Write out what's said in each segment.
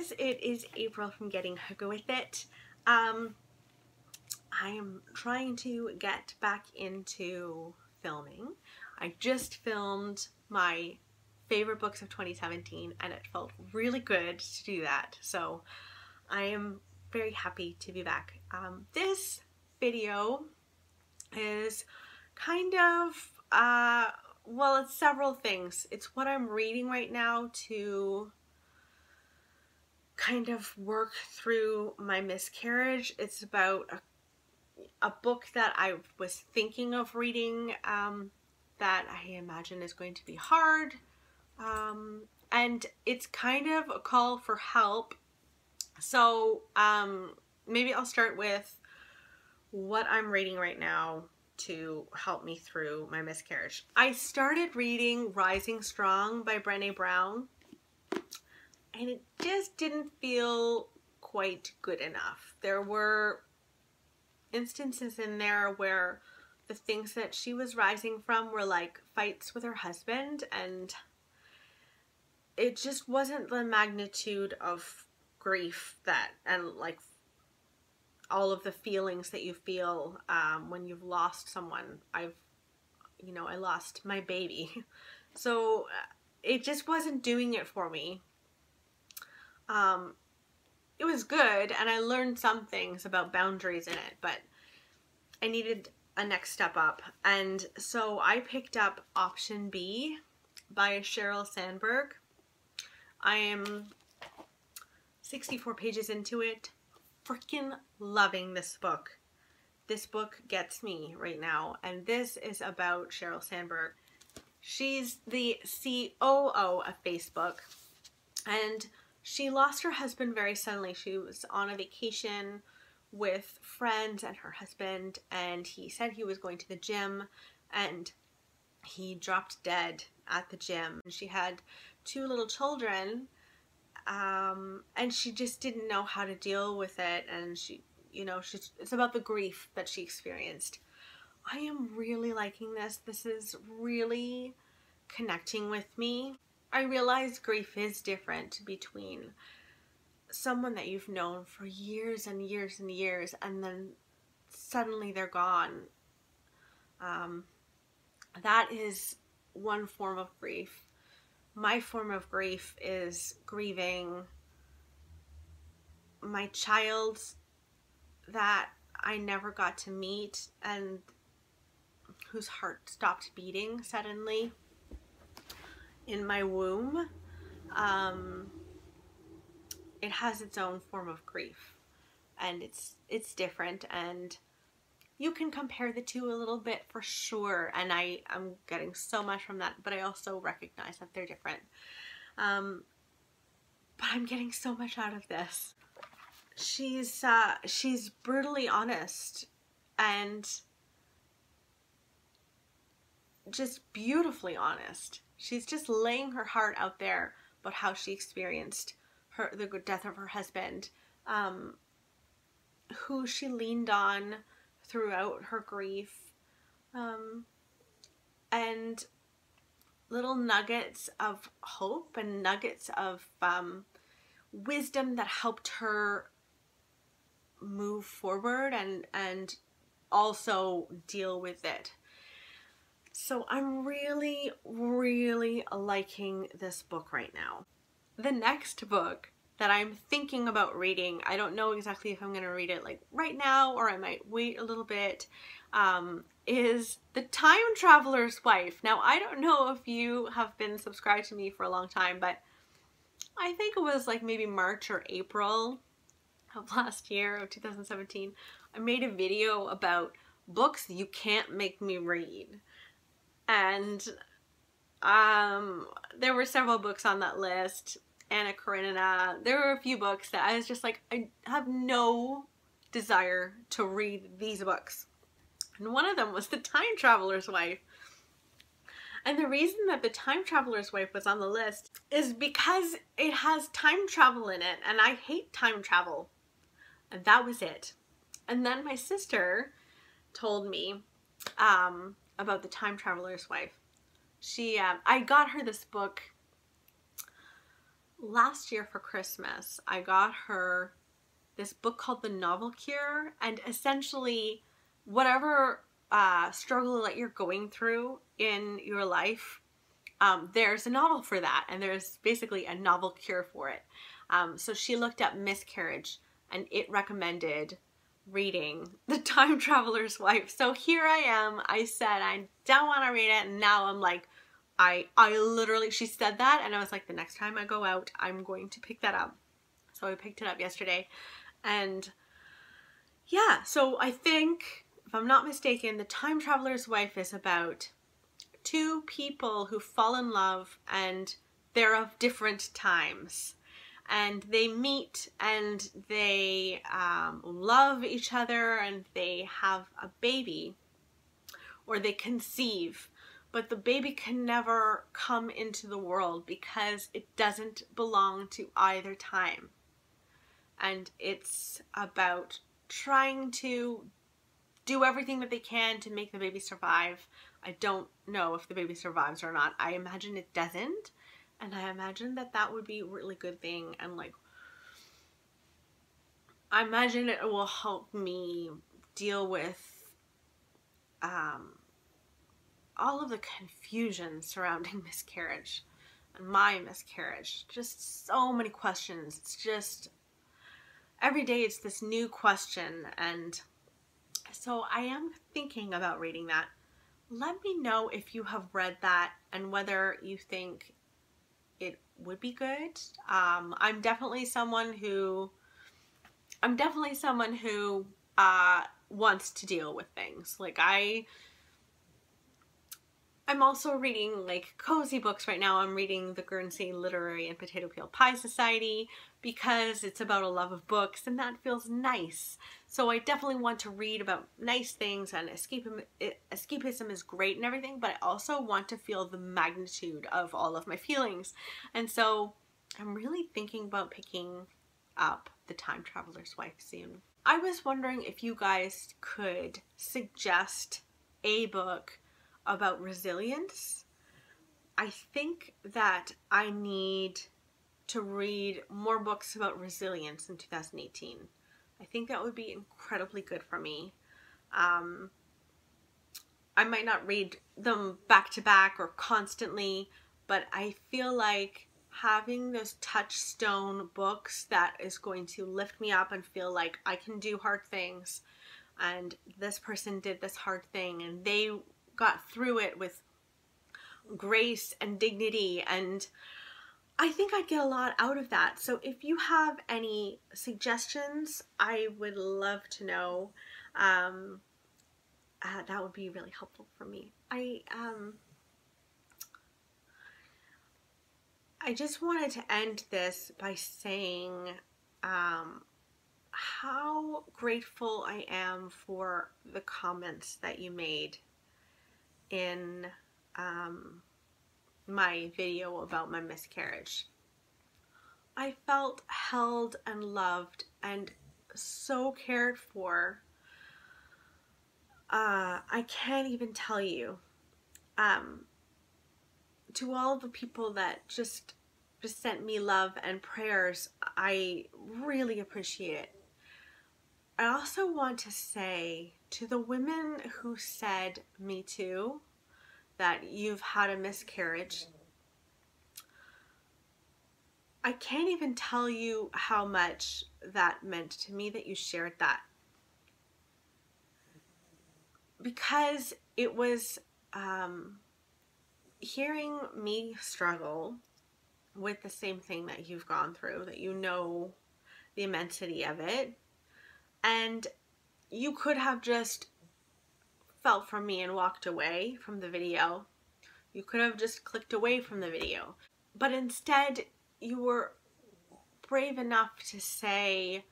guys, it is April from Getting Hooga With It. I am trying to get back into filming. I just filmed my favorite books of 2017 and it felt really good to do that. So I am very happy to be back. This video is kind of, well, it's several things. It's what I'm reading right now to kind of work through my miscarriage. It's about a book that I was thinking of reading that I imagine is going to be hard, and it's kind of a call for help. So maybe I'll start with what I'm reading right now to help me through my miscarriage. I started reading Rising Strong by Brené Brown, and it just didn't feel quite good enough. There were instances in there where the things that she was rising from were like fights with her husband, and it just wasn't the magnitude of grief that, and like all of the feelings that you feel when you've lost someone. I lost my baby. So it just wasn't doing it for me. It was good and I learned some things about boundaries in it, but I needed a next step up. And so I picked up Option B by Sheryl Sandberg. I am 64 pages into it. Freaking loving this book. This book gets me right now. And this is about Sheryl Sandberg. She's the COO of Facebook, and she lost her husband very suddenly. She was on a vacation with friends and her husband, and he said he was going to the gym, and he dropped dead at the gym. She had 2 little children, and she just didn't know how to deal with it, and it's about the grief that she experienced. I am really liking this. This is really connecting with me. I realize grief is different between someone that you've known for years and years and years, and then suddenly they're gone. That is one form of grief. My form of grief is grieving my child that I never got to meet and whose heart stopped beating suddenly in my womb. It has its own form of grief, and it's different, and you can compare the two a little bit for sure, and I am getting so much from that, but I also recognize that they're different. But I'm getting so much out of this. She's brutally honest and just beautifully honest. She's just laying her heart out there about how she experienced the death of her husband, who she leaned on throughout her grief, and little nuggets of hope and nuggets of wisdom that helped her move forward and also deal with it. So I'm really, really liking this book right now. The next book that I'm thinking about reading, I don't know exactly if I'm going to read it like right now or I might wait a little bit, is The Time Traveler's Wife. Now, I don't know if you have been subscribed to me for a long time, but I think it was like maybe March or April of last year, of 2017, I made a video about books you can't make me read. And there were several books on that list. Anna Karenina. There were a few books that I was just like, I have no desire to read these books. And one of them was The Time Traveler's Wife. And the reason that The Time Traveler's Wife was on the list is because it has time travel in it, and I hate time travel. And that was it. And then my sister told me about The Time Traveler's Wife. I got her this book last year for Christmas, I got her this book called The Novel Cure, and essentially whatever struggle that you're going through in your life, there's a novel for that, and there's basically a novel cure for it. So she looked up Miscarriage, and it recommended reading The Time Traveler's Wife. So here I am. I said I don't want to read it, and now I'm like, I literally, she said that, and I was like, the next time I go out, I'm going to pick that up. So I picked it up yesterday, and yeah, so I think, if I'm not mistaken, The Time Traveler's Wife is about two people who fall in love, and they're of different times, and they meet, and they love each other, and they have a baby, or they conceive, but the baby can never come into the world because it doesn't belong to either time. And it's about trying to do everything that they can to make the baby survive. I don't know if the baby survives or not. I imagine it doesn't. And I imagine that that would be a really good thing. And like, I imagine it will help me deal with all of the confusion surrounding miscarriage and my miscarriage. Just so many questions. It's just, every day it's this new question, and so I am thinking about reading that. Let me know if you have read that and whether you think it would be good. I'm definitely someone who wants to deal with things. Like I'm also reading like cozy books right now. I'm reading the Guernsey Literary and Potato Peel Pie Society because it's about a love of books, and that feels nice. So I definitely want to read about nice things, and escapism is great and everything, but I also want to feel the magnitude of all of my feelings. And so I'm really thinking about picking up The Time Traveler's Wife soon. I was wondering if you guys could suggest a book about resilience. I think that I need to read more books about resilience in 2018. I think that would be incredibly good for me. I might not read them back to back or constantly, but I feel like having those touchstone books that is going to lift me up and feel like I can do hard things, and this person did this hard thing and they got through it with grace and dignity, and I think I'd get a lot out of that. So if you have any suggestions, I would love to know. That would be really helpful for me. I just wanted to end this by saying how grateful I am for the comments that you made in my video about my miscarriage. I felt held and loved and so cared for. I can't even tell you. To all the people that just sent me love and prayers, I really appreciate it. I also want to say to the women who said me too, that you've had a miscarriage, I can't even tell you how much that meant to me that you shared that. Because it was hearing me struggle with the same thing that you've gone through, that you know the immensity of it, and you could have just felt from me and walked away from the video. You could have just clicked away from the video. But instead, you were brave enough to say,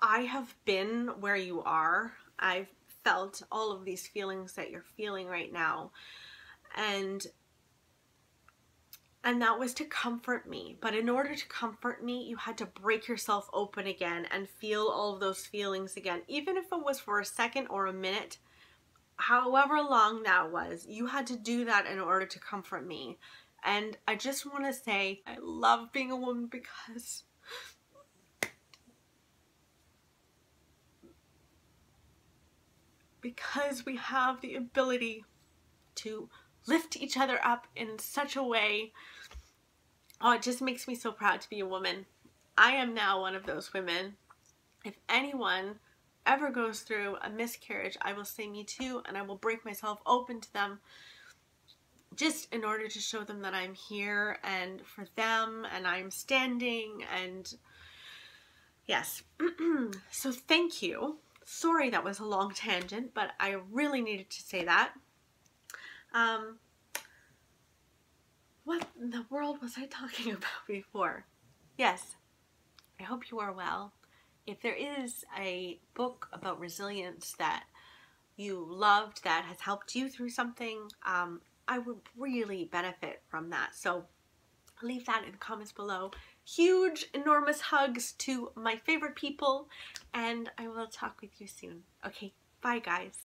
I have been where you are. I've felt all of these feelings that you're feeling right now. And that was to comfort me. But in order to comfort me, you had to break yourself open again and feel all of those feelings again. Even if it was for a second or a minute, however long that was, you had to do that in order to comfort me. And I just want to say I love being a woman because we have the ability to lift each other up in such a way. Oh, it just makes me so proud to be a woman. I am now one of those women. If anyone ever goes through a miscarriage, I will say me too, and I will break myself open to them just in order to show them that I'm here and for them, and I'm standing, and yes. So thank you. Sorry that was a long tangent, but I really needed to say that. What in the world was I talking about before? Yes, I hope you are well. If there is a book about resilience that you loved that has helped you through something, I would really benefit from that. So leave that in the comments below. Huge, enormous hugs to my favorite people, and I will talk with you soon. Okay, bye guys.